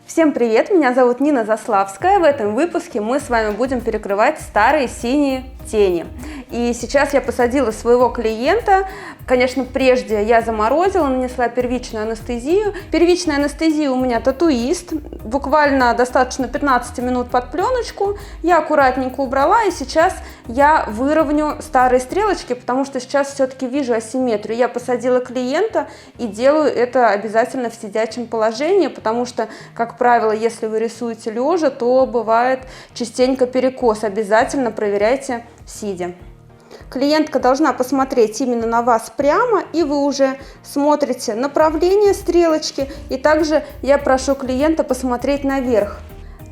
Всем привет, меня зовут Нина Заславская. В этом выпуске мы с вами будем перекрывать старые синие тени. И сейчас я посадила своего клиента. Конечно, прежде я заморозила, нанесла первичную анестезию. Первичная анестезия у меня татуист. Буквально достаточно 15 минут под пленочку. Я аккуратненько убрала, и сейчас я выровню старые стрелочки, потому что сейчас все-таки вижу асимметрию. Я посадила клиента и делаю это обязательно в сидячем положении, потому что, как правило, если вы рисуете лежа, то бывает частенько перекос. Обязательно проверяйте сидя. Клиентка должна посмотреть именно на вас прямо, и вы уже смотрите направление стрелочки, и также я прошу клиента посмотреть наверх.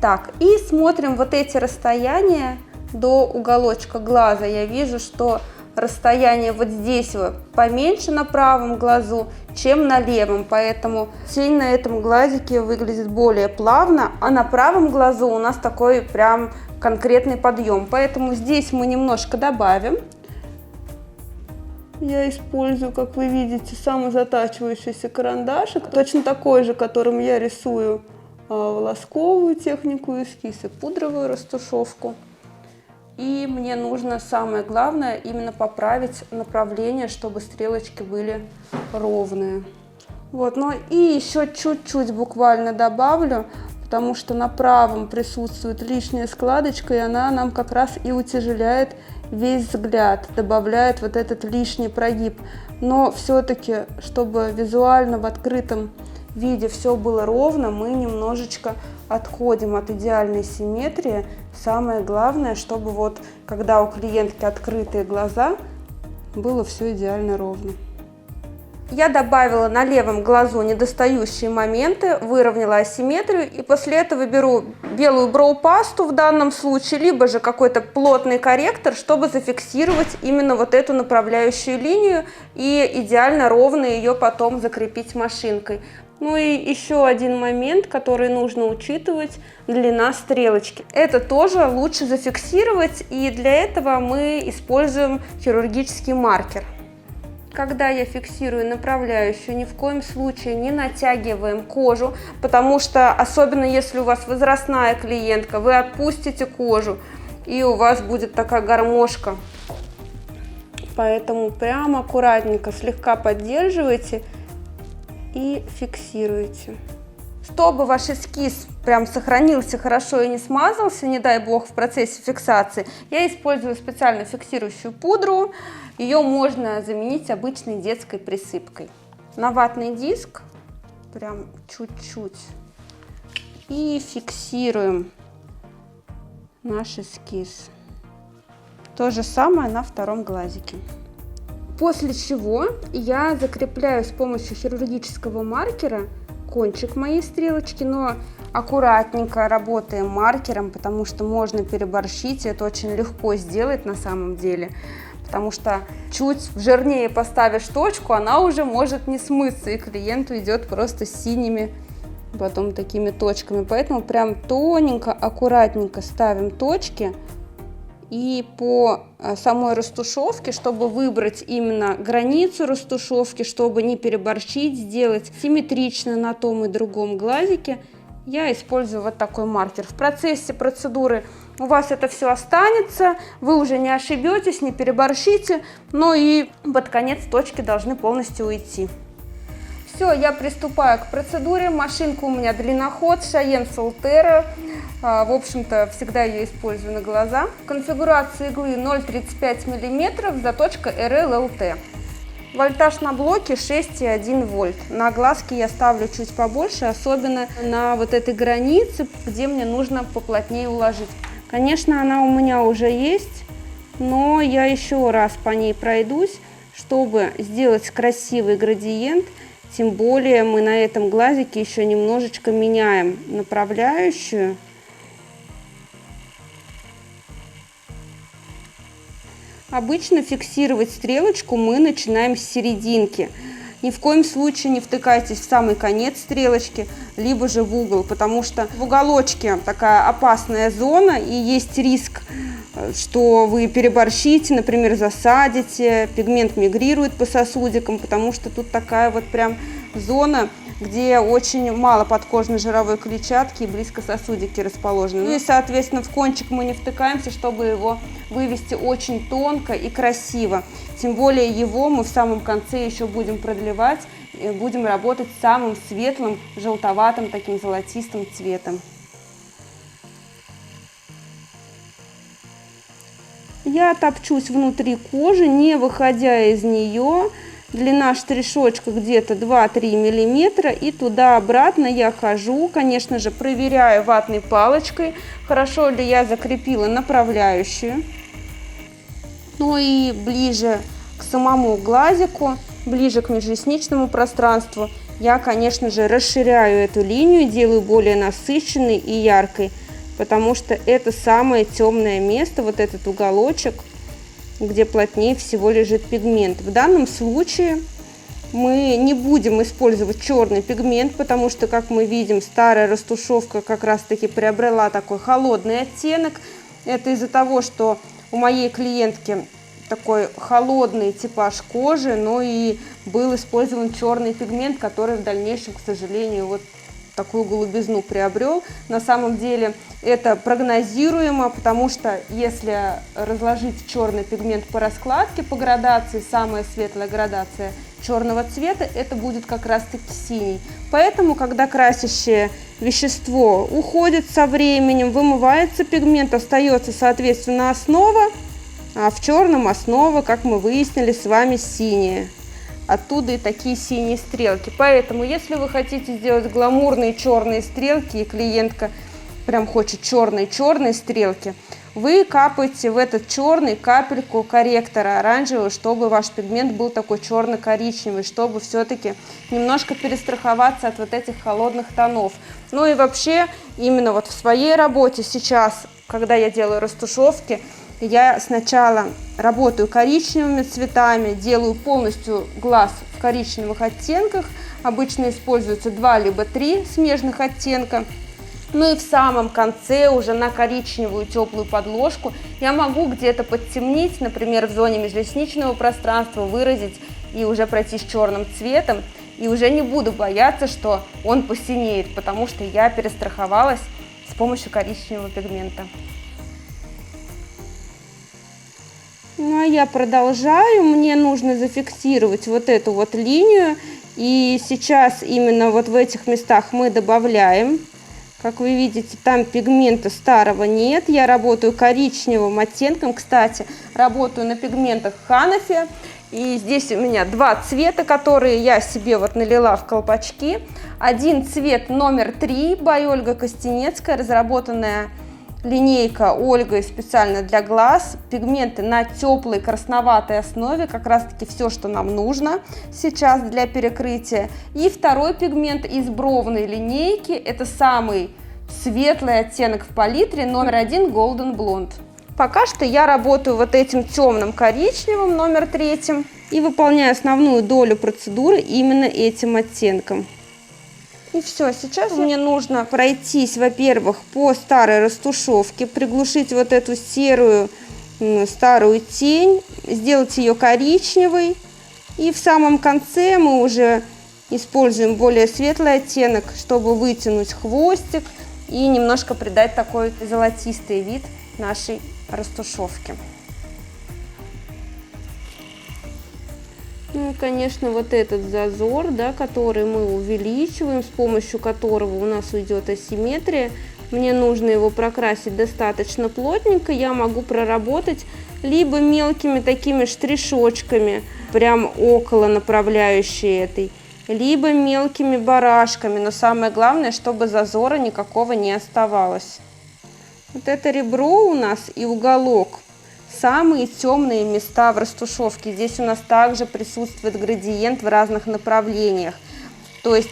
Так, и смотрим вот эти расстояния до уголочка глаза. Я вижу, что расстояние вот здесь поменьше на правом глазу, чем на левом, поэтому тень на этом глазике выглядит более плавно, а на правом глазу у нас такой прям конкретный подъем, поэтому здесь мы немножко добавим. Я использую, как вы видите, самозатачивающийся карандашик, точно такой же, которым я рисую волосковую технику эскиз и пудровую растушевку. И мне нужно, самое главное, именно поправить направление, чтобы стрелочки были ровные. Вот, ну и еще чуть-чуть буквально добавлю, потому что на правом присутствует лишняя складочка, и она нам как раз и утяжеляет весь взгляд, добавляет вот этот лишний прогиб. Но все-таки, чтобы визуально в открытом виде все было ровно, мы немножечко отходим от идеальной симметрии. Самое главное, чтобы вот когда у клиентки открытые глаза, было все идеально ровно. Я добавила на левом глазу недостающие моменты, выровняла асимметрию, и после этого беру белую броу-пасту в данном случае, либо же какой-то плотный корректор, чтобы зафиксировать именно вот эту направляющую линию и идеально ровно ее потом закрепить машинкой. Ну и еще один момент, который нужно учитывать – длина стрелочки. Это тоже лучше зафиксировать, и для этого мы используем хирургический маркер. Когда я фиксирую направляющую, ни в коем случае не натягиваем кожу, потому что, особенно если у вас возрастная клиентка, вы отпустите кожу, и у вас будет такая гармошка. Поэтому прямо аккуратненько, слегка поддерживайте и фиксируйте. Чтобы ваш эскиз прям сохранился хорошо и не смазался, не дай бог, в процессе фиксации, я использую специально фиксирующую пудру. Ее можно заменить обычной детской присыпкой. На ватный диск прям чуть-чуть и фиксируем наш эскиз. То же самое на втором глазике. После чего я закрепляю с помощью хирургического маркера кончик моей стрелочки, но аккуратненько работаем маркером, потому что можно переборщить, и это очень легко сделать на самом деле, потому что чуть жирнее поставишь точку, она уже может не смыться, и клиенту идет просто синими потом такими точками, поэтому прям тоненько, аккуратненько ставим точки. И по самой растушевке, чтобы выбрать именно границу растушевки, чтобы не переборщить, сделать симметрично на том и другом глазике, я использую вот такой маркер. В процессе процедуры у вас это все останется, вы уже не ошибетесь, не переборщите, но и под конец точки должны полностью уйти. Все, я приступаю к процедуре. Машинка у меня длинноход Шаен Солтера. В общем-то, всегда ее использую на глаза. Конфигурация иглы 0,35 мм, заточка RLLT. Вольтаж на блоке 6,1 вольт. На глазки я ставлю чуть побольше, особенно на вот этой границе, где мне нужно поплотнее уложить. Конечно, она у меня уже есть, но я еще раз по ней пройдусь, чтобы сделать красивый градиент. Тем более мы на этом глазике еще немножечко меняем направляющую. Обычно фиксировать стрелочку мы начинаем с серединки. Ни в коем случае не втыкайтесь в самый конец стрелочки, либо же в угол, потому что в уголочке такая опасная зона, и есть риск, что вы переборщите, например, засадите, пигмент мигрирует по сосудикам, потому что тут такая вот прям зона где очень мало подкожной жировой клетчатки и близко сосудики расположены. Ну и, соответственно, в кончик мы не втыкаемся, чтобы его вывести очень тонко и красиво. Тем более его мы в самом конце еще будем продлевать, и будем работать с самым светлым, желтоватым, таким золотистым цветом. Я топчусь внутри кожи, не выходя из нее. Длина штришочка где-то 2-3 миллиметра, и туда-обратно я хожу, конечно же, проверяю ватной палочкой, хорошо ли я закрепила направляющую. Ну и ближе к самому глазику, ближе к межресничному пространству, я, конечно же, расширяю эту линию, делаю более насыщенной и яркой, потому что это самое темное место, вот этот уголочек, где плотнее всего лежит пигмент. В данном случае мы не будем использовать черный пигмент, потому что, как мы видим, старая растушевка как раз-таки приобрела такой холодный оттенок. Это из-за того, что у моей клиентки такой холодный типаж кожи, но и был использован черный пигмент, который в дальнейшем, к сожалению, вот такую голубизну приобрел. На самом деле это прогнозируемо, потому что если разложить черный пигмент по раскладке, по градации, самая светлая градация черного цвета, это будет как раз-таки синий. Поэтому, когда красящее вещество уходит со временем, вымывается пигмент, остается, соответственно, основа, а в черном основа, как мы выяснили с вами, синяя. Оттуда и такие синие стрелки. Поэтому, если вы хотите сделать гламурные черные стрелки, и клиентка прям хочет черные стрелки, вы капаете в этот черный капельку корректора оранжевого, чтобы ваш пигмент был такой черно-коричневый, чтобы все-таки немножко перестраховаться от вот этих холодных тонов. Ну и вообще, именно вот в своей работе сейчас, когда я делаю растушевки, я сначала работаю коричневыми цветами, делаю полностью глаз в коричневых оттенках. Обычно используются 2 либо 3 смежных оттенка. Ну и в самом конце уже на коричневую теплую подложку я могу где-то подтемнить, например, в зоне межресничного пространства, выразить и уже пройти с черным цветом. И уже не буду бояться, что он посинеет, потому что я перестраховалась с помощью коричневого пигмента. Ну, а я продолжаю, мне нужно зафиксировать вот эту вот линию, и сейчас именно вот в этих местах мы добавляем. Как вы видите, там пигмента старого нет, я работаю коричневым оттенком, кстати, работаю на пигментах Ханафи, и здесь у меня 2 цвета, которые я себе вот налила в колпачки. Один цвет номер 3, by Ольга Костенецкая, разработанная линейка Ольгой специально для глаз, пигменты на теплой красноватой основе, как раз таки все, что нам нужно сейчас для перекрытия. И второй пигмент из бровной линейки, это самый светлый оттенок в палитре, номер 1 Golden Blonde. Пока что я работаю вот этим темным коричневым, номер 3, и выполняю основную долю процедуры именно этим оттенком. И все, сейчас мне нужно пройтись, во-первых, по старой растушевке, приглушить вот эту серую старую тень, сделать ее коричневой. И в самом конце мы уже используем более светлый оттенок, чтобы вытянуть хвостик и немножко придать такой золотистый вид нашей растушевки. Ну и, конечно, вот этот зазор, да, который мы увеличиваем, с помощью которого у нас уйдет асимметрия, мне нужно его прокрасить достаточно плотненько. Я могу проработать либо мелкими такими штришочками, прям около направляющей этой, либо мелкими барашками, но самое главное, чтобы зазора никакого не оставалось. Вот это ребро у нас и уголок самые темные места в растушевке. Здесь у нас также присутствует градиент в разных направлениях. То есть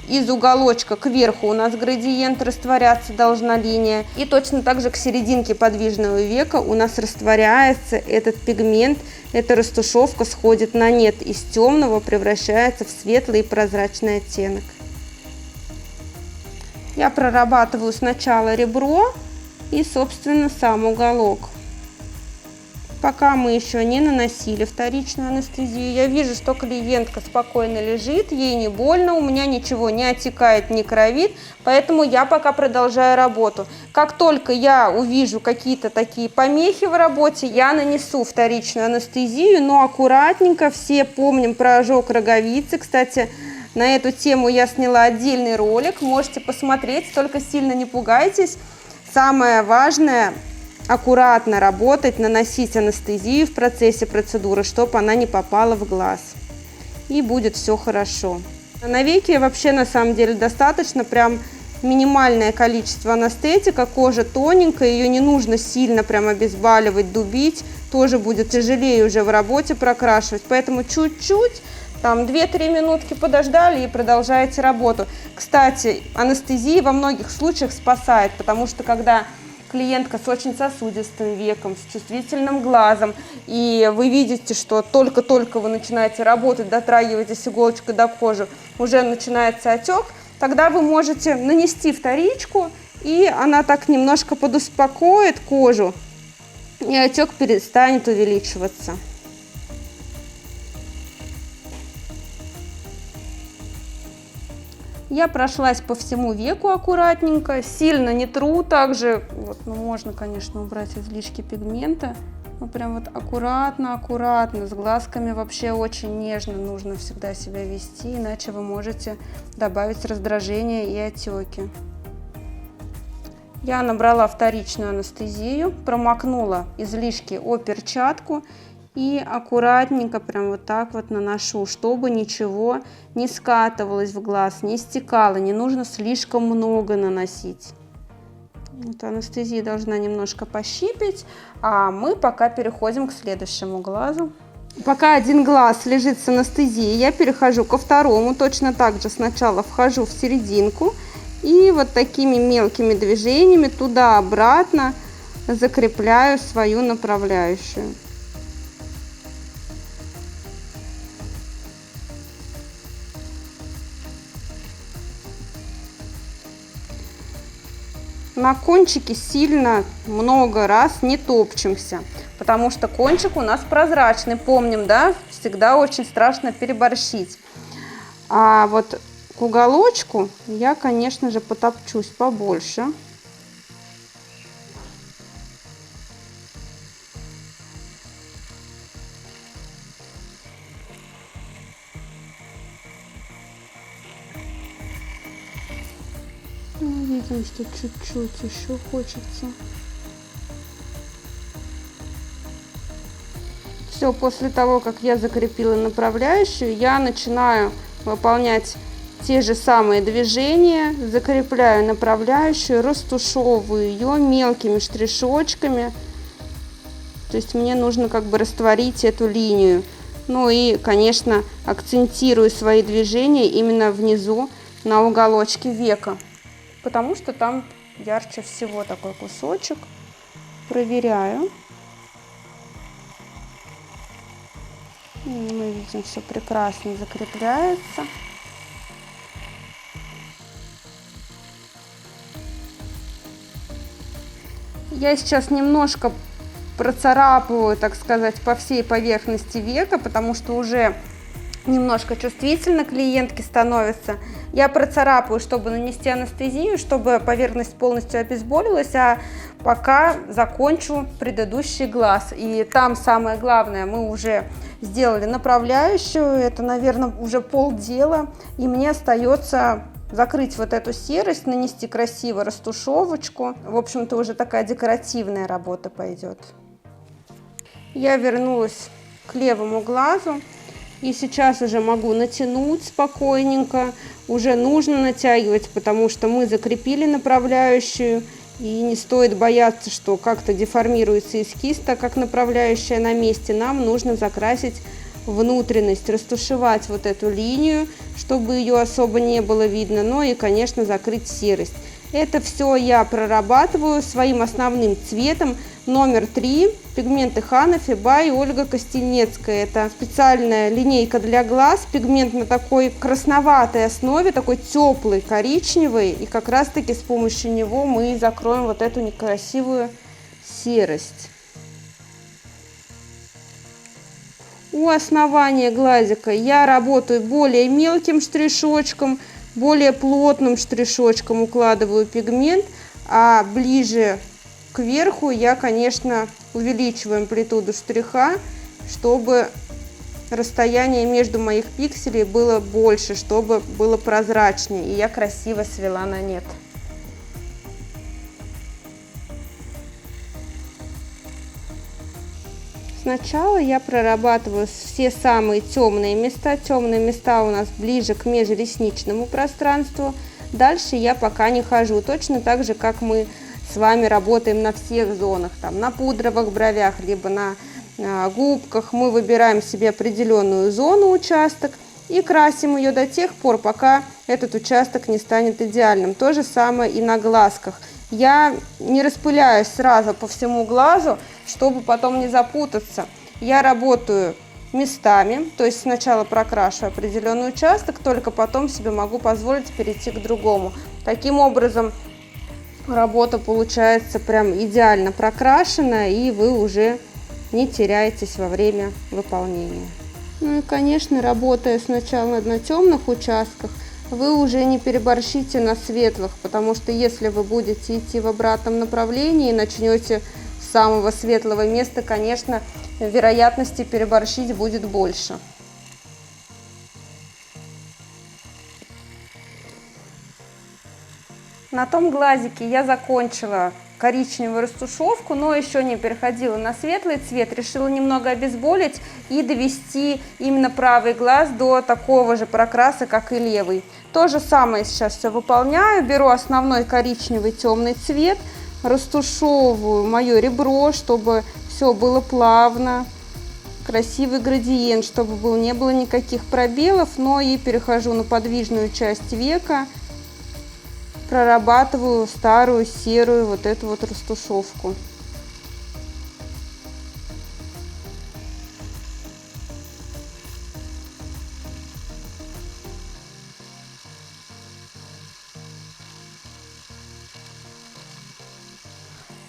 из уголочка кверху у нас градиент растворяться должна линия. И точно так же к серединке подвижного века у нас растворяется этот пигмент. Эта растушевка сходит на нет, из темного превращается в светлый и прозрачный оттенок. Я прорабатываю сначала ребро и, собственно, сам уголок. Пока мы еще не наносили вторичную анестезию, я вижу, что клиентка спокойно лежит, ей не больно, у меня ничего не отекает, не кровит, поэтому я пока продолжаю работу. Как только я увижу какие-то такие помехи в работе, я нанесу вторичную анестезию, но аккуратненько. Все помним про ожог роговицы. Кстати, на эту тему я сняла отдельный ролик, можете посмотреть, только сильно не пугайтесь. Самое важное — аккуратно работать, наносить анестезию в процессе процедуры, чтобы она не попала в глаз. И будет все хорошо. На веки вообще на самом деле достаточно прям минимальное количество анестетика. Кожа тоненькая, ее не нужно сильно прям обезболивать, дубить. Тоже будет тяжелее уже в работе прокрашивать. Поэтому чуть-чуть, там 2-3 минутки подождали и продолжаете работу. Кстати, анестезия во многих случаях спасает, потому что когда клиентка с очень сосудистым веком, с чувствительным глазом, и вы видите, что только-только вы начинаете работать, дотрагиваетесь иголочкой до кожи, уже начинается отек, тогда вы можете нанести вторичку, и она так немножко подуспокоит кожу, и отек перестанет увеличиваться. Я прошлась по всему веку аккуратненько, сильно не тру, также вот, ну, можно, конечно, убрать излишки пигмента, но прям вот аккуратно, с глазками вообще очень нежно нужно всегда себя вести, иначе вы можете добавить раздражение и отеки. Я набрала вторичную анестезию, промокнула излишки о перчатку и аккуратненько прям вот так вот наношу, чтобы ничего не скатывалось в глаз, не стекало, не нужно слишком много наносить. Вот анестезия должна немножко пощипать, а мы пока переходим к следующему глазу. Пока один глаз лежит с анестезией, я перехожу ко второму, точно так же сначала вхожу в серединку и вот такими мелкими движениями туда-обратно закрепляю свою направляющую. На кончике сильно много раз не топчемся, потому что кончик у нас прозрачный, помним, да, всегда очень страшно переборщить. А вот к уголочку я, конечно же, потопчусь побольше. Видим, что чуть-чуть еще хочется. Все, после того, как я закрепила направляющую, я начинаю выполнять те же самые движения, закрепляю направляющую, растушевываю ее мелкими штришочками. То есть мне нужно как бы растворить эту линию. Ну и, конечно, акцентирую свои движения именно внизу на уголочке века, потому что там ярче всего такой кусочек. Проверяю. Мы видим, все прекрасно закрепляется. Я сейчас немножко процарапываю, так сказать, по всей поверхности века, потому что уже немножко чувствительно клиентке становится. Я процарапаю, чтобы нанести анестезию, чтобы поверхность полностью обезболилась, а пока закончу предыдущий глаз. И там самое главное, мы уже сделали направляющую, это, наверное, уже полдела, и мне остается закрыть вот эту серость, нанести красиво растушевочку. В общем-то, уже такая декоративная работа пойдет. Я вернулась к левому глазу. И сейчас уже могу натянуть спокойненько, уже нужно натягивать, потому что мы закрепили направляющую, и не стоит бояться, что как-то деформируется эскиз, так как направляющая на месте. Нам нужно закрасить внутренность, растушевать вот эту линию, чтобы ее особо не было видно, ну и, конечно, закрыть серость. Это все я прорабатываю своим основным цветом номер 3, пигменты Hanafi by Ольга Костельнецкая. Это специальная линейка для глаз, пигмент на такой красноватой основе, такой теплый, коричневый, и как раз таки с помощью него мы закроем вот эту некрасивую серость. У основания глазика я работаю более мелким штришочком, более плотным штришочком укладываю пигмент, а ближе к верху я, конечно, увеличиваю амплитуду штриха, чтобы расстояние между моих пикселей было больше, чтобы было прозрачнее, и я красиво свела на нет. Сначала я прорабатываю все самые темные места. Темные места у нас ближе к межресничному пространству. Дальше я пока не хожу. Точно так же, как мы с вами работаем на всех зонах. Там, на пудровых бровях, либо на губках. Мы выбираем себе определенную зону, участок, и красим ее до тех пор, пока этот участок не станет идеальным. То же самое и на глазках. Я не распыляюсь сразу по всему глазу, чтобы потом не запутаться. Я работаю местами, то есть сначала прокрашиваю определенный участок, только потом себе могу позволить перейти к другому. Таким образом, работа получается прям идеально прокрашена, и вы уже не теряетесь во время выполнения. Ну и, конечно, работая сначала на темных участках, вы уже не переборщите на светлых, потому что если вы будете идти в обратном направлении и начнете с самого светлого места, конечно, вероятности переборщить будет больше. На том глазике я закончила коричневую растушевку, но еще не переходила на светлый цвет. Решила немного обезболить и довести именно правый глаз до такого же прокраса, как и левый. То же самое сейчас все выполняю. Беру основной коричневый темный цвет, растушевываю мое ребро, чтобы все было плавно. Красивый градиент, чтобы не было никаких пробелов, но и перехожу на подвижную часть века. Прорабатываю старую серую вот эту вот растушевку.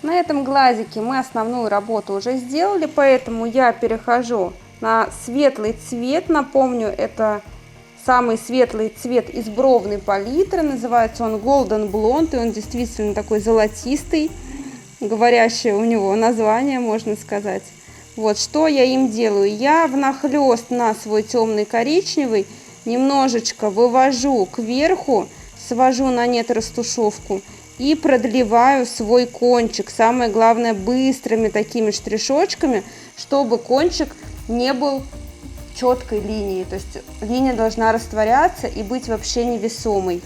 На этом глазике мы основную работу уже сделали, поэтому я перехожу на светлый цвет. Напомню, это самый светлый цвет из бровной палитры, называется он Golden Blonde, и он действительно такой золотистый, говорящее у него название, можно сказать. Вот, что я им делаю? Я внахлёст на свой темный коричневый немножечко вывожу кверху, свожу на нет растушевку и продлеваю свой кончик. Самое главное, быстрыми такими штришочками, чтобы кончик не был четкой линии, то есть линия должна растворяться и быть вообще невесомой.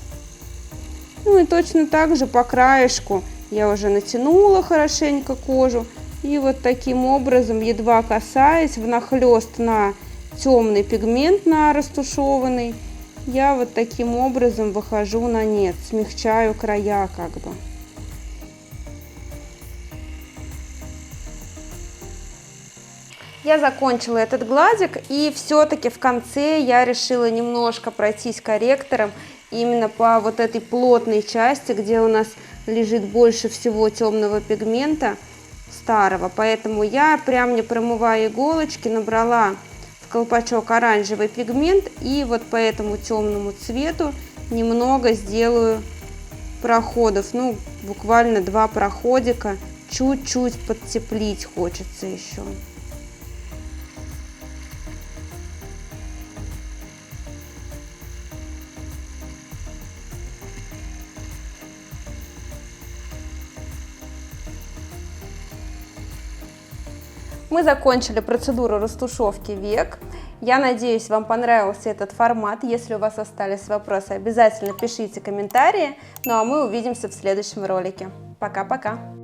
Ну и точно так же по краешку я уже натянула хорошенько кожу, и вот таким образом, едва касаясь, внахлёст на темный пигмент, на растушеванный, я вот таким образом выхожу на нет, смягчаю края как бы. Я закончила этот глазик, и все-таки в конце я решила немножко пройтись корректором именно по вот этой плотной части, где у нас лежит больше всего темного пигмента старого. Поэтому я, прям не промывая иголочки, набрала в колпачок оранжевый пигмент, и вот по этому темному цвету немного сделаю проходов, ну буквально 2 проходика, чуть-чуть подтеплить хочется еще. Мы закончили процедуру растушевки век. Я надеюсь, вам понравился этот формат. Если у вас остались вопросы, обязательно пишите комментарии. Ну а мы увидимся в следующем ролике. Пока-пока!